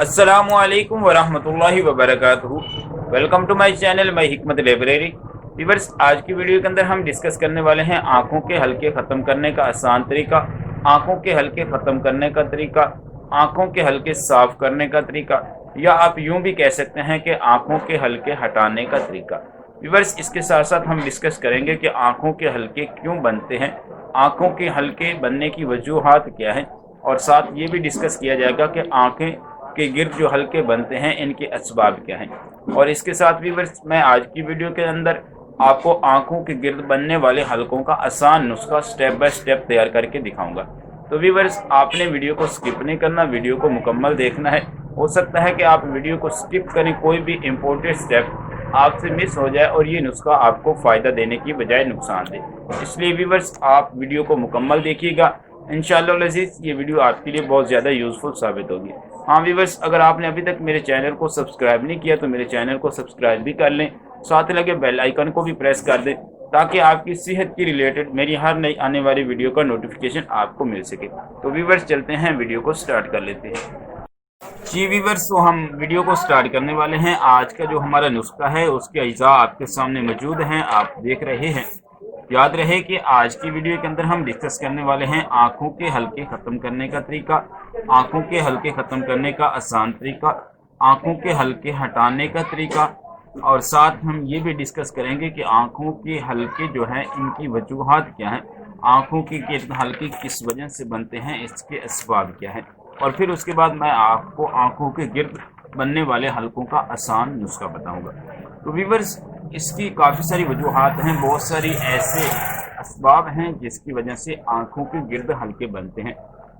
अस्सलामुअलैकुम वरहमतुल्लाहि वबरकातुहू। Welcome to my channel my Hikmat library. Viewers, आज की वीडियो के अंदर हम डिस्कस करने वाले हैं आंखों के हल्के ख़त्म करने का आसान तरीका, आंखों के हल्के ख़त्म करने का तरीका, आंखों के हल्के साफ करने का तरीका, या आप यूं भी कह सकते हैं कि आंखों के हल्के हटाने का तरीका। व्यूअर्स, इसके साथ साथ हम डिस्कस करेंगे कि आंखों के हल्के क्यों बनते हैं, आंखों के हल्के बनने की वजूहात क्या है, और साथ ये भी डिस्कस किया जाएगा कि आंखें के गिर्द जो हल्के बनते हैं इनके असबाब क्या हैं। और इसके साथ व्यूअर्स, मैं आज की वीडियो के अंदर आपको आंखों के गिर्द बनने वाले हल्कों का आसान नुस्खा स्टेप बाय स्टेप तैयार करके दिखाऊंगा। तो व्यूअर्स, आपने वीडियो को स्किप नहीं करना, वीडियो को मुकम्मल देखना है। हो सकता है कि आप वीडियो को स्किप करें, कोई भी इम्पोर्टेंट स्टेप आपसे मिस हो जाए और ये नुस्खा आपको फ़ायदा देने की बजाय नुकसान दे। इसलिए व्यूअर्स, आप वीडियो को मुकम्मल देखिएगा। इंशाअल्लाह लजीज ये वीडियो आपके लिए बहुत ज़्यादा यूज़फुल साबित होगी। हाँ व्यूअर्स, अगर आपने अभी तक मेरे चैनल को सब्सक्राइब नहीं किया तो मेरे चैनल को सब्सक्राइब भी कर लें, साथ लगे बेल आइकन को भी प्रेस कर दें ताकि आपकी सेहत की रिलेटेड मेरी हर नई आने वाली वीडियो का नोटिफिकेशन आपको मिल सके। तो व्यूअर्स, चलते हैं, वीडियो को स्टार्ट कर लेते हैं। जी व्यूअर्स, तो हम वीडियो को स्टार्ट करने वाले हैं। आज का जो हमारा नुस्खा है उसके अज्जा आपके सामने मौजूद हैं, आप देख रहे हैं। याद रहे कि आज की वीडियो के अंदर हम डिस्कस करने वाले हैं आंखों के हल्के ख़त्म करने का तरीका, आंखों के हल्के ख़त्म करने का आसान तरीका, आंखों के हल्के हटाने का तरीका, और साथ हम ये भी डिस्कस करेंगे कि आंखों के हल्के जो हैं इनकी वजूहात क्या हैं, आंखों के हल्के किस वजह से बनते हैं, इसके असबाब क्या हैं। और फिर उसके बाद मैं आपको आंखों के गिर्द बनने वाले हल्कों का आसान नुस्खा बताऊँगा। तो व्यूअर्स, इसकी काफ़ी सारी वजूहात हैं, बहुत सारी ऐसे असबाब हैं जिसकी वजह से आंखों के गिर्द हल्के बनते हैं।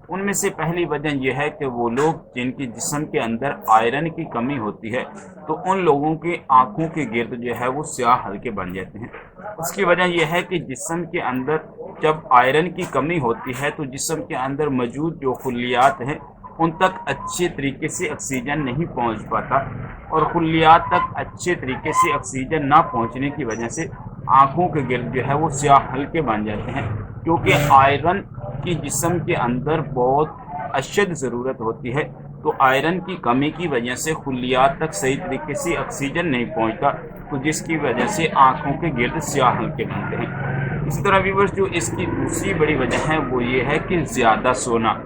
उनमें से पहली वजह यह है कि वो लोग जिनकी जिस्म के अंदर आयरन की कमी होती है तो उन लोगों के आंखों के गिर्द जो है वो स्याह हल्के बन जाते हैं। उसकी वजह यह है कि जिस्म के अंदर जब आयरन की कमी होती है तो जिस्म के अंदर मौजूद जो खुलियात हैं उन तक अच्छे तरीके से ऑक्सीजन नहीं पहुंच पाता, और खुलियात तक अच्छे तरीके से ऑक्सीजन ना पहुंचने की वजह से आंखों के गिर्द जो है वो स्याह हल्के बन जाते हैं। क्योंकि आयरन की जिस्म के अंदर बहुत अशद ज़रूरत होती है, तो आयरन की कमी की वजह से खुलियात तक सही तरीके से ऑक्सीजन नहीं पहुंचता, तो जिसकी वजह से आंखों के गिर्द स्याह हल्के बनते हैं। इसी तरह व्यूअर्स, जो इसकी दूसरी बड़ी वजह है वो ये है कि ज़्यादा सोना।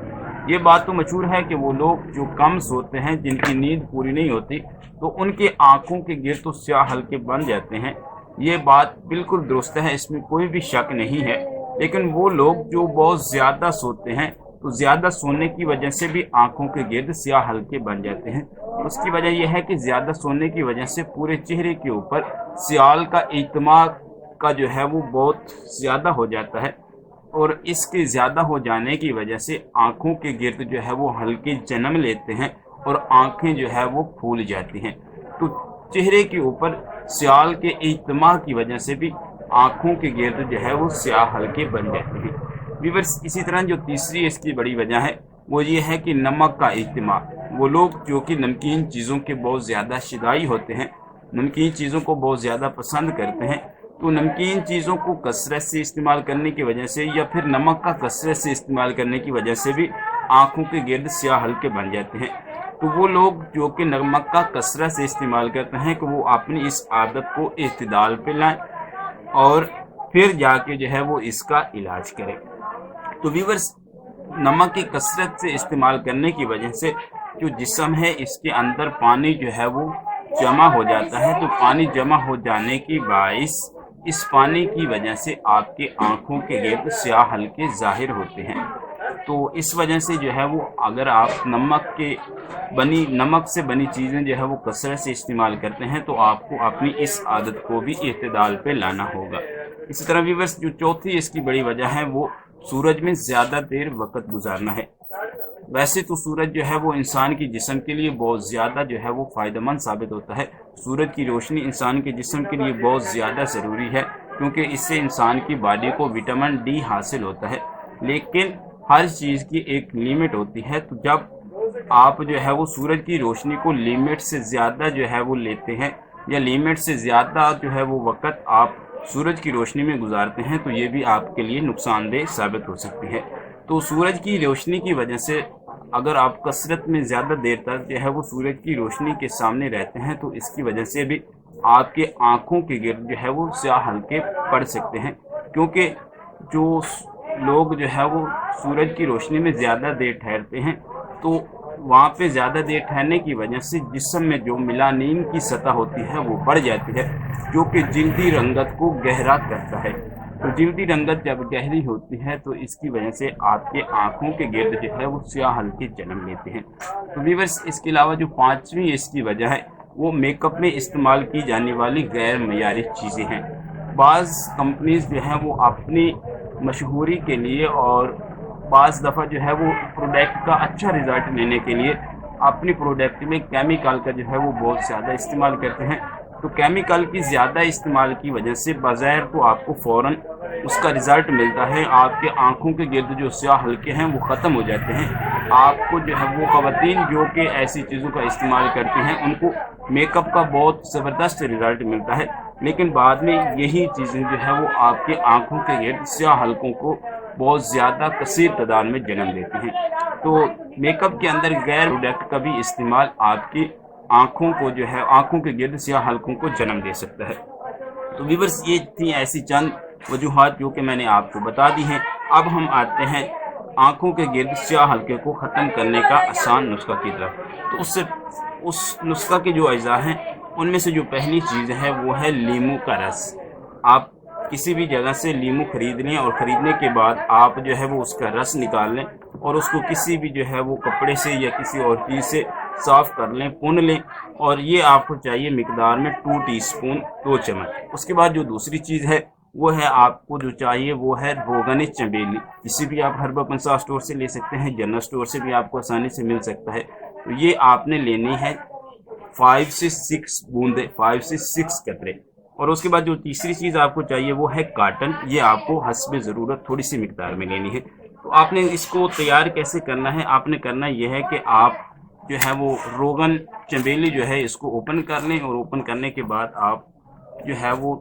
ये बात तो मशहूर है कि वो लोग जो कम सोते हैं, जिनकी नींद पूरी नहीं होती, तो उनके आंखों के गिर्द तो स्याह हल्के बन जाते हैं। ये बात बिल्कुल दुरुस्त है, इसमें कोई भी शक नहीं है। लेकिन वो लोग जो बहुत ज़्यादा सोते हैं तो ज़्यादा सोने की वजह से भी आंखों के गिर्द स्याह हल्के बन जाते हैं। उसकी वजह यह है कि ज़्यादा सोने की वजह से पूरे चेहरे के ऊपर सियाल का इस्तेमाल का जो है वो बहुत ज़्यादा हो जाता है, और इसके ज़्यादा हो जाने की वजह से आंखों के गिर्द जो है वो हल्के जन्म लेते हैं और आंखें जो है वो फूल जाती हैं। तो चेहरे के ऊपर सियाल के इस्तेमाल की वजह से भी आंखों के गिर्द जो है वो स्याह हल्के बन जाते हैं। व्यूअर्स, इसी तरह जो तीसरी इसकी बड़ी वजह है वो ये है कि नमक का इस्तेमाल। वो लोग जो कि नमकीन चीज़ों के बहुत ज़्यादा शिदाई होते हैं, नमकीन चीज़ों को बहुत ज़्यादा पसंद करते हैं, तो नमकीन चीज़ों को कसरत से इस्तेमाल करने की वजह से या फिर नमक का कसरत से इस्तेमाल करने की वजह से भी आंखों के गिर्द स्याह हल्के बन जाते हैं। तो वो लोग जो कि नमक का कसरत से इस्तेमाल करते हैं कि वो अपनी इस आदत को इत्तिदाल पे लाएं और फिर जाके जो है वो इसका इलाज करें। तो व्यूअर्स, नमक की कसरत से इस्तेमाल करने की वजह से जो जिस्म है इसके अंदर पानी जो है वो जमा हो जाता है। तो पानी जमा हो जाने की बाइस इस पानी की वजह से आपके आंखों के गिर्द स्याह हल्के ज़ाहिर होते हैं। तो इस वजह से जो है वो अगर आप नमक से बनी चीज़ें जो है वो कसरत से इस्तेमाल करते हैं तो आपको अपनी इस आदत को भी इत्तिदाल पे लाना होगा। इसी तरह व्यूअर्स, जो चौथी इसकी बड़ी वजह है वो सूरज में ज़्यादा देर वक्त गुजारना है। वैसे तो सूरज जो है वो इंसान की जिस्म के लिए बहुत ज़्यादा जो है वो फ़ायदेमंद साबित होता है। सूरज की रोशनी इंसान के जिस्म के लिए बहुत ज़्यादा ज़रूरी है, क्योंकि इससे इंसान की बॉडी को विटामिन डी हासिल होता है। लेकिन हर चीज़ की एक लिमिट होती है, तो जब आप जो है वो सूरज की रोशनी को लिमिट से ज़्यादा जो है वो लेते हैं या लिमिट से ज़्यादा जो है वो वक़्त आप सूरज की रोशनी में गुजारते हैं, तो ये भी आपके लिए नुकसानदेह साबित हो सकती है। तो सूरज की रोशनी की वजह से اگر آپ کثرت میں زیادہ دیر تک جو ہے وہ سورج کی روشنی کے سامنے رہتے ہیں تو اس کی وجہ سے بھی آپ کے آنکھوں کے گرد جو ہے وہ سیاہ ہلکے پڑ سکتے ہیں، کیونکہ جو لوگ جو ہے وہ سورج کی روشنی میں زیادہ دیر ٹھہرتے ہیں تو وہاں پہ زیادہ دیر ٹھہرنے کی وجہ سے جسم میں جو میلانین کی سطح ہوتی ہے وہ بڑھ جاتی ہے، جو کہ جلدی رنگت کو گہرا کرتا ہے۔ تو جلدی رنگت جب گہری ہوتی ہے تو اس کی وجہ سے آپ کے آنکھوں کے گرد جو ہے وہ سیاہ ہلکے جنم لیتے ہیں۔ تو ویورز، اس کے علاوہ جو پانچویں اس کی وجہ ہے وہ میک اپ میں استعمال کی جانے والی غیر معیاری چیزیں ہیں۔ بعض کمپنیز جو ہیں وہ اپنی مشہوری کے لیے اور بعض دفعہ جو ہے وہ پروڈکٹ کا اچھا رزلٹ لینے کے لیے اپنی پروڈکٹ میں کیمیکل کا جو ہے وہ بہت زیادہ استعمال کرتے ہیں۔ تو کیمیکل کی زیادہ استعمال کی وجہ سے بظاہر تو آپ کو فوراً اس کا رزلٹ ملتا ہے، آپ کے آنکھوں کے گرد جو سیاہ ہلکے ہیں وہ ختم ہو جاتے ہیں۔ آپ کو جو ہے وہ خواتین جو کہ ایسی چیزوں کا استعمال کرتی ہیں ان کو میک اپ کا بہت زبردست رزلٹ ملتا ہے، لیکن بعد میں یہی چیزیں جو ہے وہ آپ کے آنکھوں کے گرد سیاہ ہلکوں کو بہت زیادہ کثیر تعداد میں جنم دیتی ہیں۔ تو میک اپ کے اندر غیر پروڈکٹ کا بھی استعمال آپ کی آنکھوں کو جو ہے آنکھوں کے گرد سیاہ ہلکوں کو جنم دے سکتا ہے۔ تو ویورز، یہ تھی ایسی چند وجوہات جو کہ میں نے آپ کو بتا دی ہیں۔ اب ہم آتے ہیں آنکھوں کے گرد سیاہ ہلکے کو ختم کرنے کا آسان نسخہ کی طرف۔ تو اس نسخہ کے جو اجزاء ہیں ان میں سے جو پہلی چیز ہے وہ ہے لیمو کا رس۔ آپ کسی بھی جگہ سے لیمو خرید لیں اور خریدنے کے بعد آپ جو ہے وہ اس کا رس نکال لیں اور اس کو کسی بھی جو ہے وہ کپڑے سے یا کسی اور چیز سے صاف کر لیں، پون لیں، اور یہ آپ کو چاہیے مقدار میں 2 ٹی اسپون 2 چمچ۔ اس کے بعد جو دوسری چیز ہے وہ ہے آپ کو جو چاہیے وہ ہے روغن چنبیلی۔ کسی بھی آپ ہربا پنسا اسٹور سے لے سکتے ہیں، جنرل اسٹور سے بھی آپ کو آسانی سے مل سکتا ہے۔ تو یہ آپ نے لینی ہے 5 سے 6 بوندیں، 5 سے 6 قطرے۔ اور اس کے بعد جو تیسری چیز آپ کو چاہیے وہ ہے کاٹن۔ یہ آپ کو حسب ضرورت تھوڑی سی مقدار میں لینی ہے۔ تو آپ نے اس کو تیار کیسے کرنا ہے؟ آپ نے کرنا یہ ہے کہ آپ جو ہے وہ روغن چنبیلی جو ہے اس کو اوپن کر لیں، اور اوپن کرنے کے بعد آپ جو ہے وہ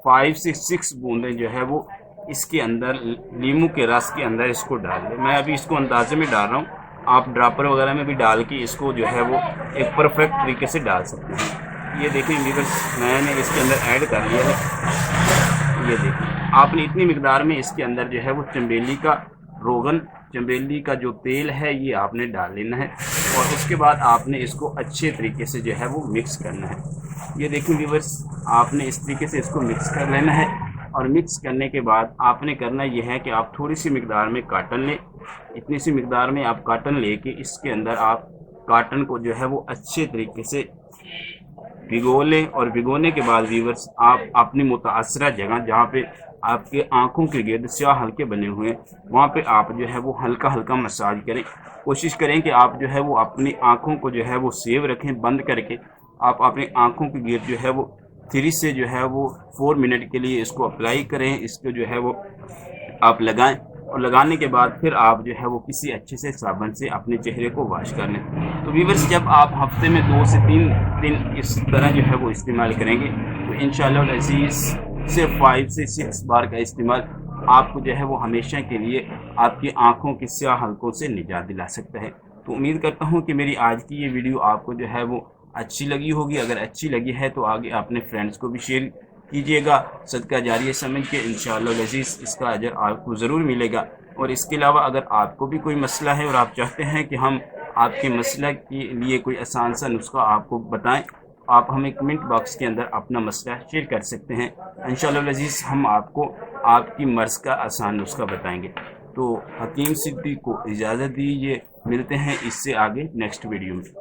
5 سے 6 بوندیں جو ہے وہ اس کے اندر لیمو کے رس کے اندر اس کو ڈال دیں۔ میں ابھی اس کو اندازے میں ڈال رہا ہوں، آپ ڈراپر وغیرہ میں بھی ڈال کے اس کو جو ہے وہ ایک پرفیکٹ طریقے سے ڈال سکتے ہیں۔ یہ دیکھیں ویورز، میں نے اس کے اندر ایڈ کر لیا ہے۔ یہ دیکھیں، آپ نے اتنی مقدار میں اس کے اندر جو ہے وہ چنبیلی کا روغن، چنبیلی کا جو تیل ہے یہ آپ نے ڈال لینا ہے، اور اس کے بعد آپ نے اس کو اچھے طریقے سے جو ہے وہ مکس کرنا ہے۔ یہ دیکھیں ویورز، آپ نے اس طریقے سے اس کو مکس کر لینا ہے، اور مکس کرنے کے بعد آپ نے کرنا یہ ہے کہ آپ تھوڑی سی مقدار میں کاٹن لیں۔ اتنی سی مقدار میں آپ کاٹن لے کے اس کے اندر آپ کاٹن کو جو ہے وہ اچھے طریقے سے بھگو لیں، اور بھگونے کے بعد ویورز آپ اپنی متاثرہ جگہ جہاں پہ آپ کے آنکھوں کے گرد سیاہ ہلکے بنے ہوئے ہیں وہاں پہ آپ جو ہے وہ ہلکا ہلکا مساج کریں۔ کوشش کریں کہ آپ جو ہے وہ اپنی آنکھوں کو جو ہے وہ سیو رکھیں، بند کر کے آپ اپنی آنکھوں کے گرد جو ہے وہ 3 سے جو ہے وہ 4 منٹ کے لیے اس کو اپلائی کریں، اس کو جو ہے وہ آپ لگائیں، اور لگانے کے بعد پھر آپ جو ہے وہ کسی اچھے سے صابن سے اپنے چہرے کو واش کر لیں۔ تو ویورز، جب آپ ہفتے میں 2 سے 3 دن اس طرح جو ہے وہ استعمال کریں گے تو انشاءاللہ العزیز صرف 5 سے 6 بار کا استعمال آپ کو جو ہے وہ ہمیشہ کے لیے آپ کی آنکھوں کے سیاہ ہلکوں سے نجات دلا سکتا ہے۔ تو امید کرتا ہوں کہ میری آج کی یہ ویڈیو آپ کو جو ہے وہ اچھی لگی ہوگی۔ اگر اچھی لگی ہے تو آگے اپنے فرینڈس کو بھی شیئر کیجیے گا، صدقہ جاریہ سمجھ کے انشاءاللہ العزیز اس کا اجر آپ کو ضرور ملے گا۔ اور اس کے علاوہ اگر آپ کو بھی کوئی مسئلہ ہے اور آپ چاہتے ہیں کہ ہم آپ کے مسئلہ کے لیے کوئی آسان سا نسخہ آپ کو بتائیں، آپ ہمیں کمنٹ باکس کے اندر اپنا مسئلہ شیئر کر سکتے ہیں۔ انشاءاللہ العزیز ہم آپ کو آپ کی مرض کا آسان نسخہ بتائیں گے۔ تو حکیم صدیق کو اجازت دیجیے، ملتے ہیں اس سے آگے نیکسٹ ویڈیو میں۔